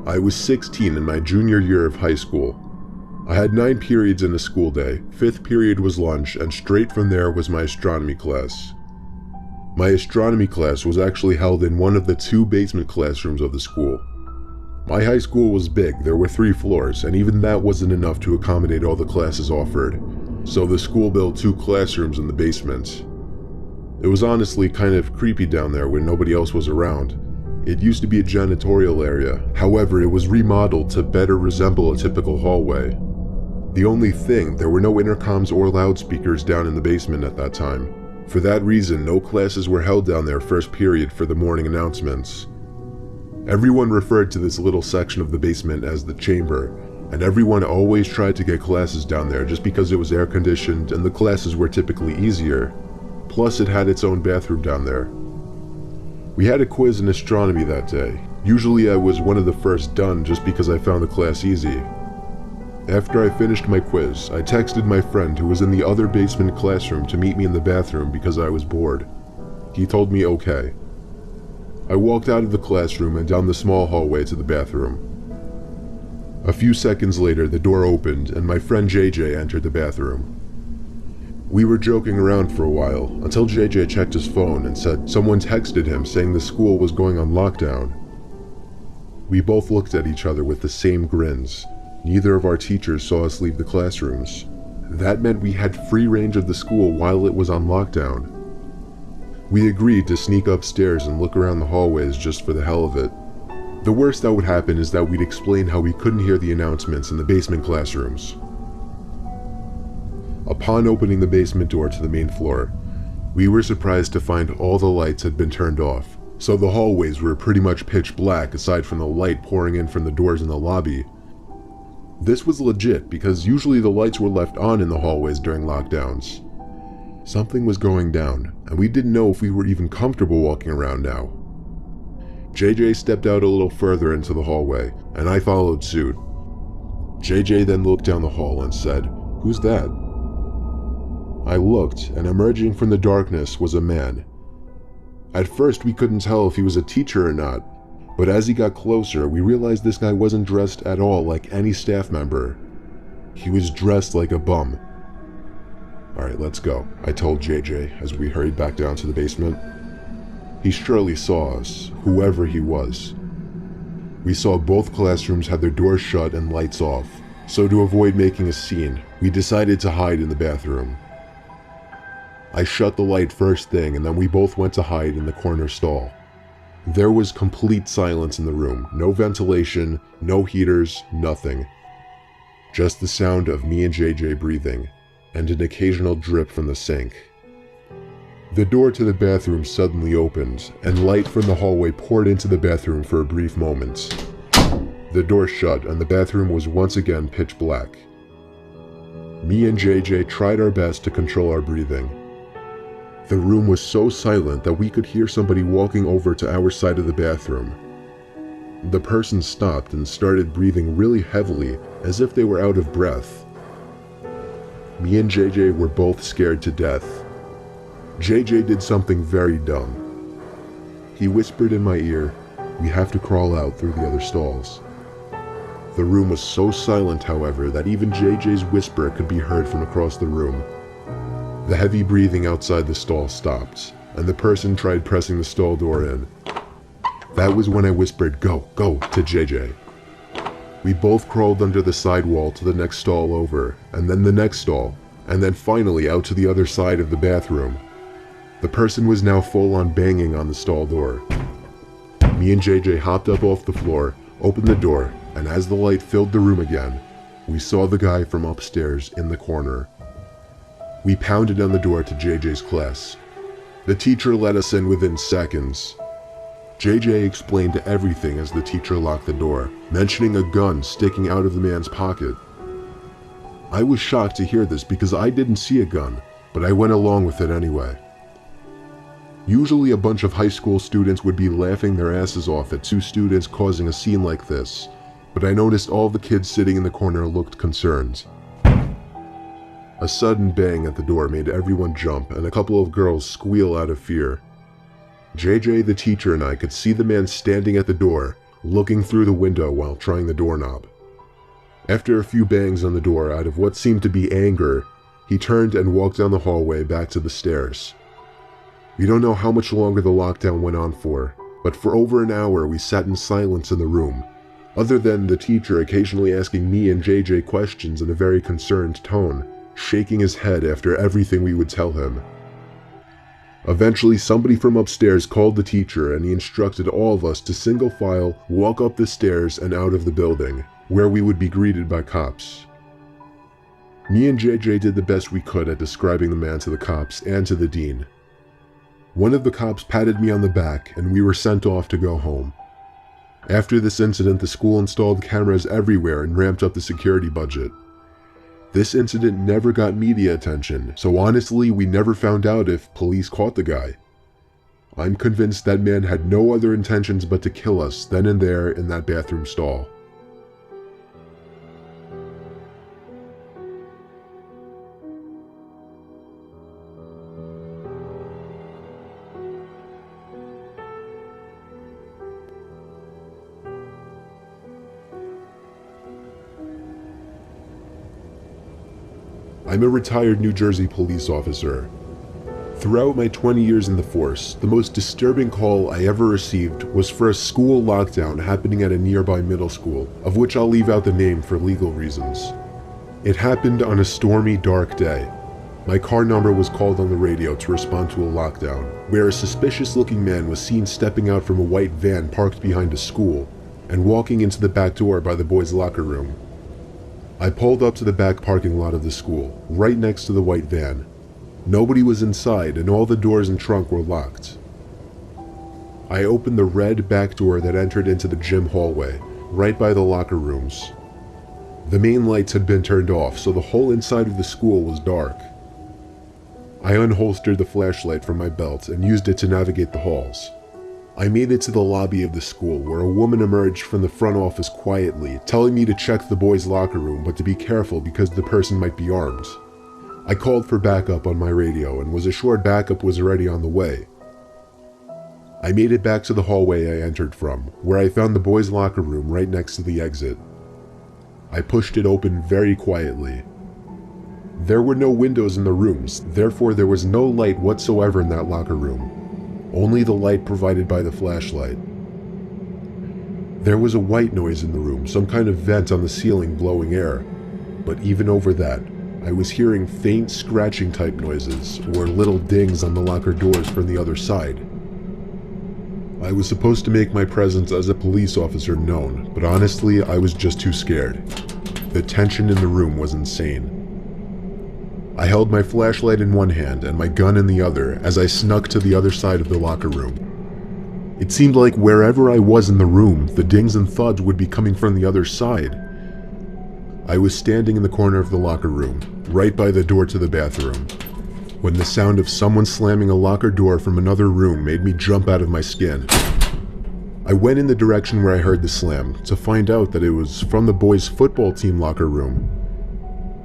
I was 16 in my junior year of high school. I had 9 periods in a school day, 5th period was lunch, and straight from there was my astronomy class. My astronomy class was actually held in one of the 2 basement classrooms of the school. My high school was big, there were 3 floors, and even that wasn't enough to accommodate all the classes offered, so the school built 2 classrooms in the basement. It was honestly kind of creepy down there when nobody else was around. It used to be a janitorial area, however it was remodeled to better resemble a typical hallway. The only thing, there were no intercoms or loudspeakers down in the basement at that time. For that reason, no classes were held down there first period for the morning announcements. Everyone referred to this little section of the basement as the chamber, and everyone always tried to get classes down there just because it was air conditioned and the classes were typically easier. Plus it had its own bathroom down there. We had a quiz in astronomy that day. Usually I was one of the first done just because I found the class easy. After I finished my quiz, I texted my friend who was in the other basement classroom to meet me in the bathroom because I was bored. He told me okay. I walked out of the classroom and down the small hallway to the bathroom. A few seconds later, the door opened and my friend JJ entered the bathroom. We were joking around for a while until JJ checked his phone and said someone texted him saying the school was going on lockdown. We both looked at each other with the same grins. Neither of our teachers saw us leave the classrooms. That meant we had free range of the school while it was on lockdown. We agreed to sneak upstairs and look around the hallways just for the hell of it. The worst that would happen is that we'd explain how we couldn't hear the announcements in the basement classrooms. Upon opening the basement door to the main floor, we were surprised to find all the lights had been turned off, so the hallways were pretty much pitch black aside from the light pouring in from the doors in the lobby. This was legit because usually the lights were left on in the hallways during lockdowns. Something was going down, and we didn't know if we were even comfortable walking around now. JJ stepped out a little further into the hallway, and I followed suit. JJ then looked down the hall and said, "Who's that?" I looked, and emerging from the darkness was a man. At first we couldn't tell if he was a teacher or not, but as he got closer, we realized this guy wasn't dressed at all like any staff member. He was dressed like a bum. "Alright, let's go," I told JJ as we hurried back down to the basement. He surely saw us, whoever he was. We saw both classrooms had their doors shut and lights off, so to avoid making a scene, we decided to hide in the bathroom. I shut the light first thing and then we both went to hide in the corner stall. There was complete silence in the room, no ventilation, no heaters, nothing. Just the sound of me and JJ breathing, and an occasional drip from the sink. The door to the bathroom suddenly opened, and light from the hallway poured into the bathroom for a brief moment. The door shut and the bathroom was once again pitch black. Me and JJ tried our best to control our breathing. The room was so silent that we could hear somebody walking over to our side of the bathroom. The person stopped and started breathing really heavily, as if they were out of breath. Me and JJ were both scared to death. JJ did something very dumb. He whispered in my ear, "We have to crawl out through the other stalls." The room was so silent, however, that even JJ's whisper could be heard from across the room. The heavy breathing outside the stall stopped, and the person tried pressing the stall door in. That was when I whispered, "Go, go," to JJ. We both crawled under the side wall to the next stall over, and then the next stall, and then finally out to the other side of the bathroom. The person was now full on banging on the stall door. Me and JJ hopped up off the floor, opened the door, and as the light filled the room again, we saw the guy from upstairs in the corner. We pounded on the door to JJ's class. The teacher let us in within seconds. JJ explained everything as the teacher locked the door, mentioning a gun sticking out of the man's pocket. I was shocked to hear this because I didn't see a gun, but I went along with it anyway. Usually a bunch of high school students would be laughing their asses off at 2 students causing a scene like this, but I noticed all the kids sitting in the corner looked concerned. A sudden bang at the door made everyone jump and a couple of girls squeal out of fear. JJ, the teacher, and I could see the man standing at the door, looking through the window while trying the doorknob. After a few bangs on the door out of what seemed to be anger, he turned and walked down the hallway back to the stairs. We don't know how much longer the lockdown went on for, but for over an hour we sat in silence in the room, other than the teacher occasionally asking me and JJ questions in a very concerned tone, shaking his head after everything we would tell him. Eventually, somebody from upstairs called the teacher and he instructed all of us to single file walk up the stairs and out of the building, where we would be greeted by cops. Me and JJ did the best we could at describing the man to the cops and to the dean. One of the cops patted me on the back and we were sent off to go home. After this incident, the school installed cameras everywhere and ramped up the security budget. This incident never got media attention, so honestly, we never found out if police caught the guy. I'm convinced that man had no other intentions but to kill us then and there in that bathroom stall. I'm a retired New Jersey police officer. Throughout my 20 years in the force, the most disturbing call I ever received was for a school lockdown happening at a nearby middle school, of which I'll leave out the name for legal reasons. It happened on a stormy, dark day. My car number was called on the radio to respond to a lockdown, where a suspicious-looking man was seen stepping out from a white van parked behind a school and walking into the back door by the boys' locker room. I pulled up to the back parking lot of the school, right next to the white van. Nobody was inside and all the doors and trunk were locked. I opened the red back door that entered into the gym hallway, right by the locker rooms. The main lights had been turned off, so the whole inside of the school was dark. I unholstered the flashlight from my belt and used it to navigate the halls. I made it to the lobby of the school where a woman emerged from the front office quietly, telling me to check the boys' locker room but to be careful because the person might be armed. I called for backup on my radio and was assured backup was already on the way. I made it back to the hallway I entered from, where I found the boys' locker room right next to the exit. I pushed it open very quietly. There were no windows in the rooms, therefore there was no light whatsoever in that locker room. Only the light provided by the flashlight. There was a white noise in the room, some kind of vent on the ceiling blowing air, but even over that, I was hearing faint scratching type noises or little dings on the locker doors from the other side. I was supposed to make my presence as a police officer known, but honestly, I was just too scared. The tension in the room was insane. I held my flashlight in one hand and my gun in the other as I snuck to the other side of the locker room. It seemed like wherever I was in the room, the dings and thuds would be coming from the other side. I was standing in the corner of the locker room, right by the door to the bathroom, when the sound of someone slamming a locker door from another room made me jump out of my skin. I went in the direction where I heard the slam to find out that it was from the boys' football team locker room.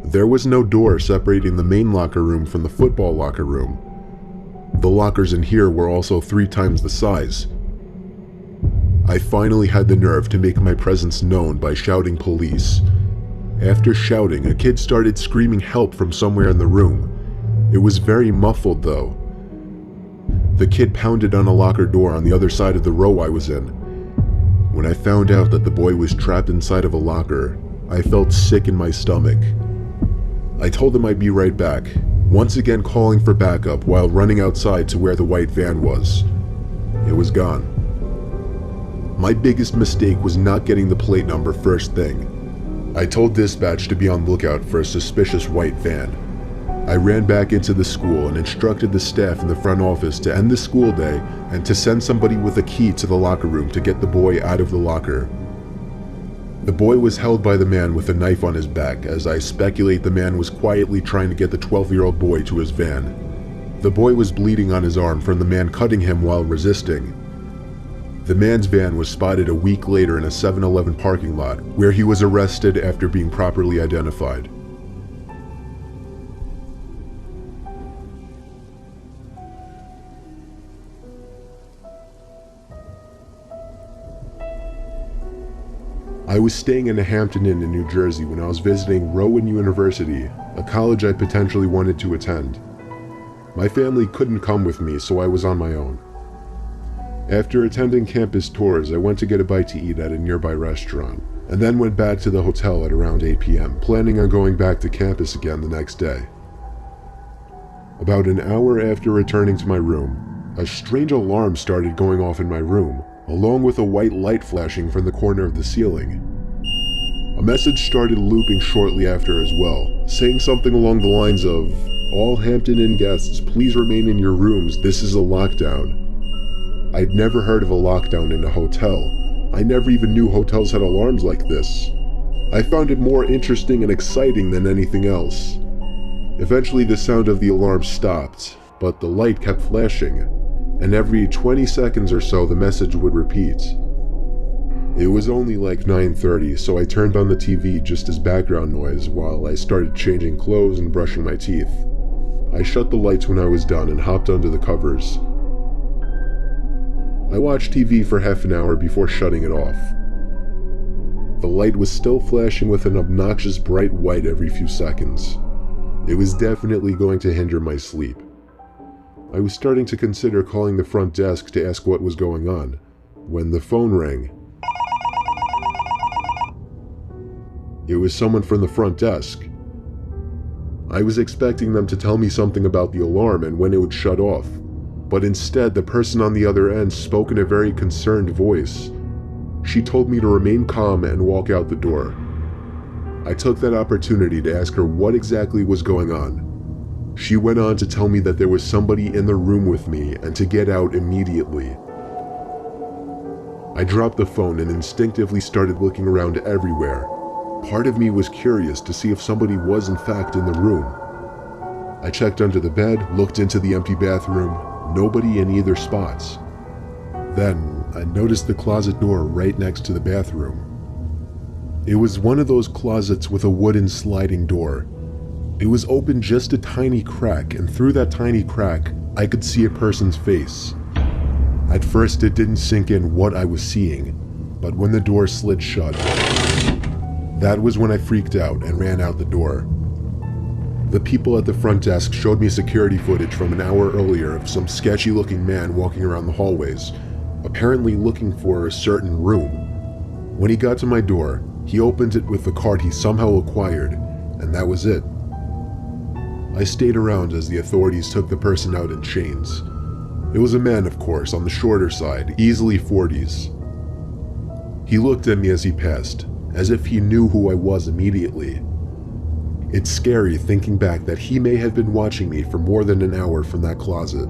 There was no door separating the main locker room from the football locker room. The lockers in here were also 3 times the size. I finally had the nerve to make my presence known by shouting police. After shouting, a kid started screaming help from somewhere in the room. It was very muffled though. The kid pounded on a locker door on the other side of the row I was in. When I found out that the boy was trapped inside of a locker, I felt sick in my stomach. I told him I'd be right back, once again calling for backup while running outside to where the white van was. It was gone. My biggest mistake was not getting the plate number first thing. I told dispatch to be on lookout for a suspicious white van. I ran back into the school and instructed the staff in the front office to end the school day and to send somebody with a key to the locker room to get the boy out of the locker. The boy was held by the man with a knife on his back, as I speculate the man was quietly trying to get the 12-year-old boy to his van. The boy was bleeding on his arm from the man cutting him while resisting. The man's van was spotted a week later in a 7-Eleven parking lot, where he was arrested after being properly identified. I was staying in a Hampton Inn in New Jersey when I was visiting Rowan University, a college I potentially wanted to attend. My family couldn't come with me, so I was on my own. After attending campus tours, I went to get a bite to eat at a nearby restaurant, and then went back to the hotel at around 8 p.m., planning on going back to campus again the next day. About an hour after returning to my room, a strange alarm started going off in my room, along with a white light flashing from the corner of the ceiling. A message started looping shortly after as well, saying something along the lines of, "All Hampton Inn guests, please remain in your rooms, this is a lockdown." I'd never heard of a lockdown in a hotel. I never even knew hotels had alarms like this. I found it more interesting and exciting than anything else. Eventually the sound of the alarm stopped, but the light kept flashing, and every 20 seconds or so the message would repeat. It was only like 9:30, so I turned on the TV just as background noise while I started changing clothes and brushing my teeth. I shut the lights when I was done and hopped under the covers. I watched TV for half an hour before shutting it off. The light was still flashing with an obnoxious bright white every few seconds. It was definitely going to hinder my sleep. I was starting to consider calling the front desk to ask what was going on, when the phone rang. It was someone from the front desk. I was expecting them to tell me something about the alarm and when it would shut off, but instead the person on the other end spoke in a very concerned voice. She told me to remain calm and walk out the door. I took that opportunity to ask her what exactly was going on. She went on to tell me that there was somebody in the room with me and to get out immediately. I dropped the phone and instinctively started looking around everywhere. Part of me was curious to see if somebody was in fact in the room. I checked under the bed, looked into the empty bathroom, nobody in either spots. Then I noticed the closet door right next to the bathroom. It was one of those closets with a wooden sliding door. It was open just a tiny crack, and through that tiny crack, I could see a person's face. At first it didn't sink in what I was seeing, but when the door slid shut, that was when I freaked out and ran out the door. The people at the front desk showed me security footage from an hour earlier of some sketchy looking man walking around the hallways, apparently looking for a certain room. When he got to my door, he opened it with the card he somehow acquired, and that was it. I stayed around as the authorities took the person out in chains. It was a man, of course, on the shorter side, easily 40s. He looked at me as he passed, as if he knew who I was immediately. It's scary thinking back that he may have been watching me for more than an hour from that closet.